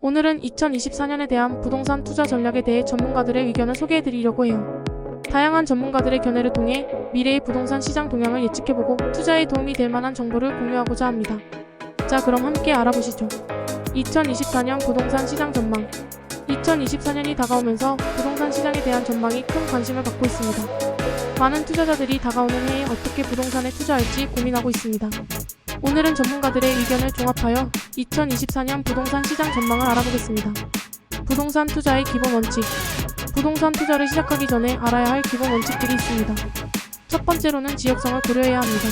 오늘은 2024년에 대한 부동산 투자 전략에 대해 전문가들의 의견을 소개해드리려고 해요. 다양한 전문가들의 견해를 통해 미래의 부동산 시장 동향을 예측해보고 투자에 도움이 될 만한 정보를 공유하고자 합니다. 자, 그럼 함께 알아보시죠. 2024년 부동산 시장 전망. 2024년이 다가오면서 부동산 시장에 대한 전망이 큰 관심을 받고 있습니다. 많은 투자자들이 다가오는 해에 어떻게 부동산에 투자할지 고민하고 있습니다. 오늘은 전문가들의 의견을 종합하여 2024년 부동산 시장 전망을 알아보겠습니다. 부동산 투자의 기본 원칙. 부동산 투자를 시작하기 전에 알아야 할 기본 원칙들이 있습니다. 첫 번째로는 지역성을 고려해야 합니다.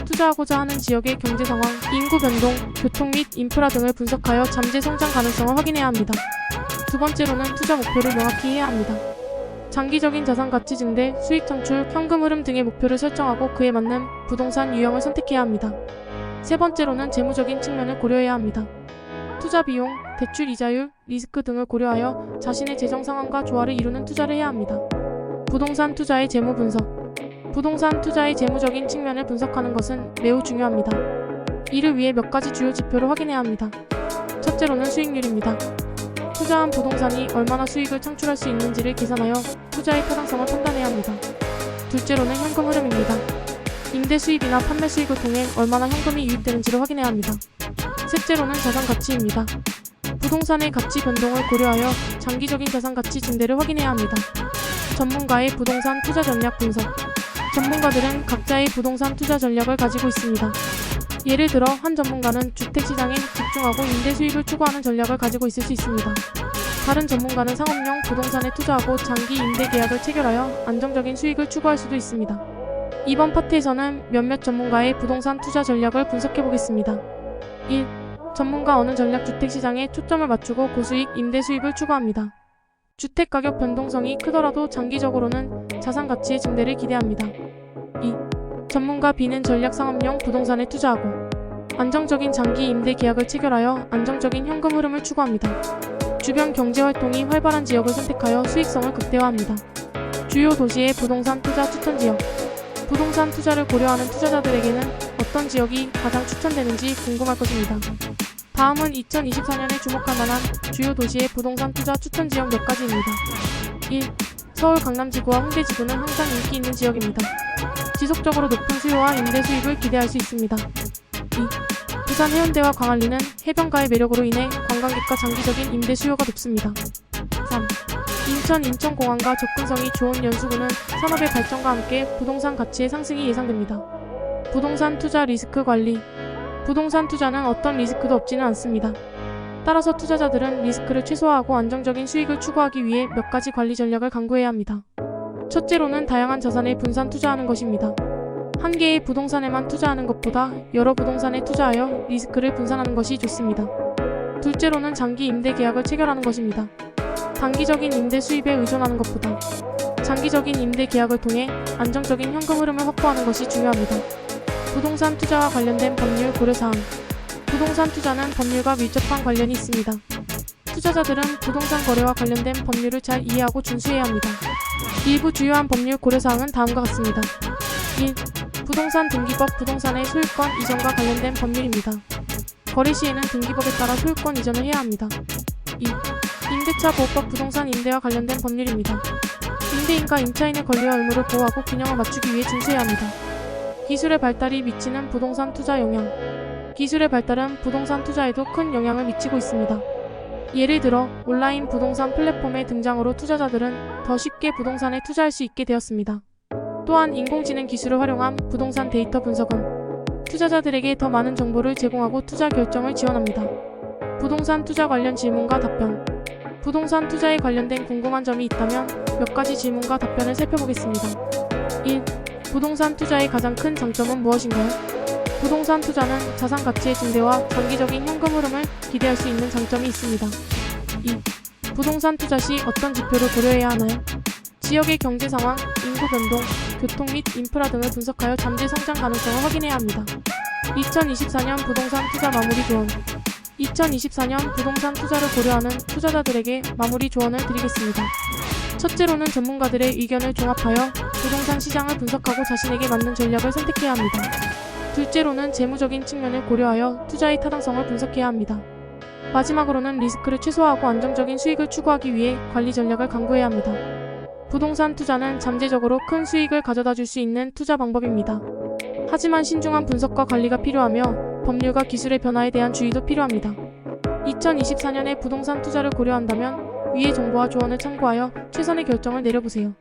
투자하고자 하는 지역의 경제 상황, 인구 변동, 교통 및 인프라 등을 분석하여 잠재 성장 가능성을 확인해야 합니다. 두 번째로는 투자 목표를 명확히 해야 합니다. 장기적인 자산 가치 증대, 수익 창출, 현금 흐름 등의 목표를 설정하고 그에 맞는 부동산 유형을 선택해야 합니다. 세 번째로는 재무적인 측면을 고려해야 합니다. 투자 비용, 대출 이자율, 리스크 등을 고려하여 자신의 재정 상황과 조화를 이루는 투자를 해야 합니다. 부동산 투자의 재무 분석. 부동산 투자의 재무적인 측면을 분석하는 것은 매우 중요합니다. 이를 위해 몇 가지 주요 지표를 확인해야 합니다. 첫째로는 수익률입니다. 투자한 부동산이 얼마나 수익을 창출할 수 있는지를 계산하여 투자의 타당성을 판단해야 합니다. 둘째로는 현금 흐름입니다. 임대 수입이나 판매 수익을 통해 얼마나 현금이 유입되는지를 확인해야 합니다. 셋째로는 자산 가치입니다. 부동산의 가치 변동을 고려하여 장기적인 자산 가치 증대를 확인해야 합니다. 전문가의 부동산 투자 전략 분석. 전문가들은 각자의 부동산 투자 전략을 가지고 있습니다. 예를 들어 한 전문가는 주택시장에 집중하고 임대 수익을 추구하는 전략을 가지고 있을 수 있습니다. 다른 전문가는 상업용 부동산에 투자하고 장기 임대 계약을 체결하여 안정적인 수익을 추구할 수도 있습니다. 이번 파트에서는 몇몇 전문가의 부동산 투자 전략을 분석해보겠습니다. 1. 전문가 어느 전략 주택시장에 초점을 맞추고 고수익 임대 수입을 추구합니다. 주택가격 변동성이 크더라도 장기적으로는 자산 가치의 증대를 기대합니다. 2. 전문가 B는 전략 상업용 부동산에 투자하고 안정적인 장기 임대 계약을 체결하여 안정적인 현금 흐름을 추구합니다. 주변 경제활동이 활발한 지역을 선택하여 수익성을 극대화합니다. 주요 도시의 부동산 투자 추천 지역. 부동산 투자를 고려하는 투자자들에게는 어떤 지역이 가장 추천되는지 궁금할 것입니다. 다음은 2024년에 주목할 만한 주요 도시의 부동산 투자 추천 지역 몇 가지입니다. 1. 서울 강남지구와 홍대지구는 항상 인기 있는 지역입니다. 지속적으로 높은 수요와 임대 수입을 기대할 수 있습니다. 2. 부산 해운대와 광안리는 해변가의 매력으로 인해 관광객과 장기적인 임대 수요가 높습니다. 3. 인천 인천공항과 접근성이 좋은 연수구는 산업의 발전과 함께 부동산 가치의 상승이 예상됩니다. 부동산 투자 리스크 관리. 부동산 투자는 어떤 리스크도 없지는 않습니다. 따라서 투자자들은 리스크를 최소화하고 안정적인 수익을 추구하기 위해 몇 가지 관리 전략을 강구해야 합니다. 첫째로는 다양한 자산에 분산 투자하는 것입니다. 한 개의 부동산에만 투자하는 것보다 여러 부동산에 투자하여 리스크를 분산하는 것이 좋습니다. 둘째로는 장기 임대 계약을 체결하는 것입니다. 단기적인 임대 수입에 의존하는 것보다 장기적인 임대 계약을 통해 안정적인 현금 흐름을 확보하는 것이 중요합니다. 부동산 투자와 관련된 법률 고려사항. 부동산 투자는 법률과 밀접한 관련이 있습니다. 투자자들은 부동산 거래와 관련된 법률을 잘 이해하고 준수해야 합니다. 일부 주요한 법률 고려사항은 다음과 같습니다. 1. 부동산 등기법. 부동산의 소유권 이전과 관련된 법률입니다. 거래 시에는 등기법에 따라 소유권 이전을 해야 합니다. 2. 임대차 보호법. 부동산 임대와 관련된 법률입니다. 임대인과 임차인의 권리와 의무를 보호하고 균형을 맞추기 위해 준수해야 합니다. 기술의 발달이 미치는 부동산 투자 영향. 기술의 발달은 부동산 투자에도 큰 영향을 미치고 있습니다. 예를 들어 온라인 부동산 플랫폼의 등장으로 투자자들은 더 쉽게 부동산에 투자할 수 있게 되었습니다. 또한 인공지능 기술을 활용한 부동산 데이터 분석은 투자자들에게 더 많은 정보를 제공하고 투자 결정을 지원합니다. 부동산 투자 관련 질문과 답변. 부동산 투자에 관련된 궁금한 점이 있다면 몇 가지 질문과 답변을 살펴보겠습니다. 1. 부동산 투자의 가장 큰 장점은 무엇인가요? 부동산 투자는 자산 가치의 증대와 장기적인 현금 흐름을 기대할 수 있는 장점이 있습니다. 2. 부동산 투자 시 어떤 지표를 고려해야 하나요? 지역의 경제 상황, 인구 변동, 교통 및 인프라 등을 분석하여 잠재 성장 가능성을 확인해야 합니다. 2024년 부동산 투자 마무리 조언. 2024년 부동산 투자를 고려하는 투자자들에게 마무리 조언을 드리겠습니다. 첫째로는 전문가들의 의견을 종합하여 부동산 시장을 분석하고 자신에게 맞는 전략을 선택해야 합니다. 둘째로는 재무적인 측면을 고려하여 투자의 타당성을 분석해야 합니다. 마지막으로는 리스크를 최소화하고 안정적인 수익을 추구하기 위해 관리 전략을 강구해야 합니다. 부동산 투자는 잠재적으로 큰 수익을 가져다 줄 수 있는 투자 방법입니다. 하지만 신중한 분석과 관리가 필요하며 법률과 기술의 변화에 대한 주의도 필요합니다. 2024년에 부동산 투자를 고려한다면 위의 정보와 조언을 참고하여 최선의 결정을 내려보세요.